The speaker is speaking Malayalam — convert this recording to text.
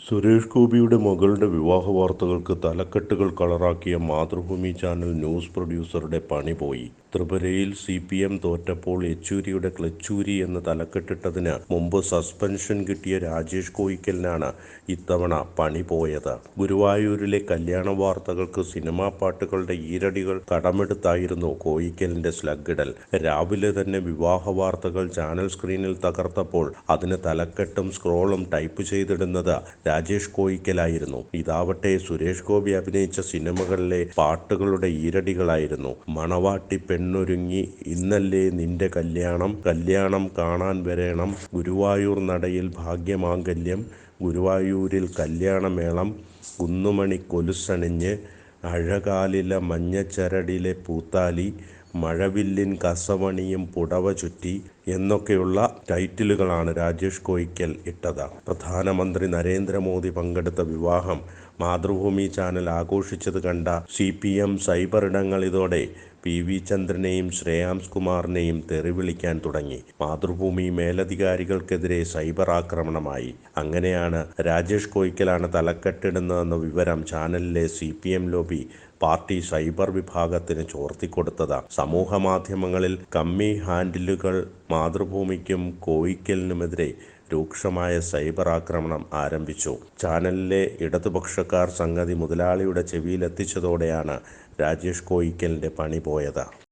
സുരേഷ് ഗോപിയുടെ മകളുടെ വിവാഹ വാർത്തകൾക്ക് തലക്കെട്ടുകൾ കളറാക്കിയ മാതൃഭൂമി ചാനൽ ന്യൂസ് പ്രൊഡ്യൂസറുടെ പണി പോയി. ത്രിപുരയിൽ CPM തോറ്റപ്പോൾ യെച്ചൂരിയുടെ ക്ലച്ചൂരി എന്ന് തലക്കെട്ടിട്ടതിന് മുമ്പ് സസ്പെൻഷൻ കിട്ടിയ രാജേഷ് കോയിക്കലിനാണ് ഇത്തവണ പണി പോയത്. ഗുരുവായൂരിലെ കല്യാണ വാർത്തകൾക്ക് സിനിമാ പാട്ടുകളുടെ ഈരടികൾ കടമെടുത്തായിരുന്നു കോയിക്കലിന്റെ സ്ലഗിടൽ. രാവിലെ തന്നെ വിവാഹ വാർത്തകൾ ചാനൽ സ്ക്രീനിൽ തകർത്തപ്പോൾ അതിന് തലക്കെട്ടും സ്ക്രോളും ടൈപ്പ് ചെയ്തിടുന്നത് രാജേഷ് കോയിക്കലായിരുന്നു. ഇതാവട്ടെ സുരേഷ് ഗോപി അഭിനയിച്ച സിനിമകളിലെ പാട്ടുകളുടെ ഈരടികളായിരുന്നു. മണവാട്ടി പെണ്ണൊരുങ്ങി, ഇന്നല്ലേ നിന്റെ കല്യാണം, കല്യാണം കാണാൻ വരേണം, ഗുരുവായൂർ നടയിൽ ഭാഗ്യമാംഗല്യം, ഗുരുവായൂരിൽ കല്യാണമേളം, കുന്നുമണി കൊലുസണിഞ്ഞ്, അഴകാലിലെ മഞ്ഞച്ചരടിലെ പൂത്താലി, മഴവില്ലിൻ കസവണിയും പുടവ ചുറ്റി എന്നൊക്കെയുള്ള ടൈറ്റിലുകളാണ് രാജേഷ് കോയിക്കൽ ഇട്ടത്. പ്രധാനമന്ത്രി നരേന്ദ്രമോദി പങ്കെടുത്ത വിവാഹം മാതൃഭൂമി ചാനൽ ആഘോഷിച്ചത് കണ്ട CPM സൈബർ ഇടങ്ങൾ ഇതോടെ PV ചന്ദ്രനെയും ശ്രേയാംസ് കുമാറിനെയും തെറിവിളിക്കാൻ തുടങ്ങി. മാതൃഭൂമി മേലധികാരികൾക്കെതിരെ സൈബർ ആക്രമണമായി. അങ്ങനെയാണ് രാജേഷ് കോയിക്കലാണ് തലക്കെട്ടിടുന്നതെന്ന വിവരം ചാനലിലെ CPM ലോബി പാർട്ടി സൈബർ വിഭാഗത്തിന് ചോർത്തിക്കൊടുത്തത്. സമൂഹ മാധ്യമങ്ങളിൽ കമ്മി ഹാൻഡിലുകൾ മാതൃഭൂമിക്കും കോയിക്കലിനുമെതിരെ രൂക്ഷമായ സൈബർ ആക്രമണം ആരംഭിച്ചു. ചാനലിലെ ഇടതുപക്ഷക്കാർ സംഗതി മുതലാളിയുടെ ചെവിയിലെത്തിച്ചതോടെയാണ് രാജേഷ് കോയിക്കലിന്റെ പണി പോയത്.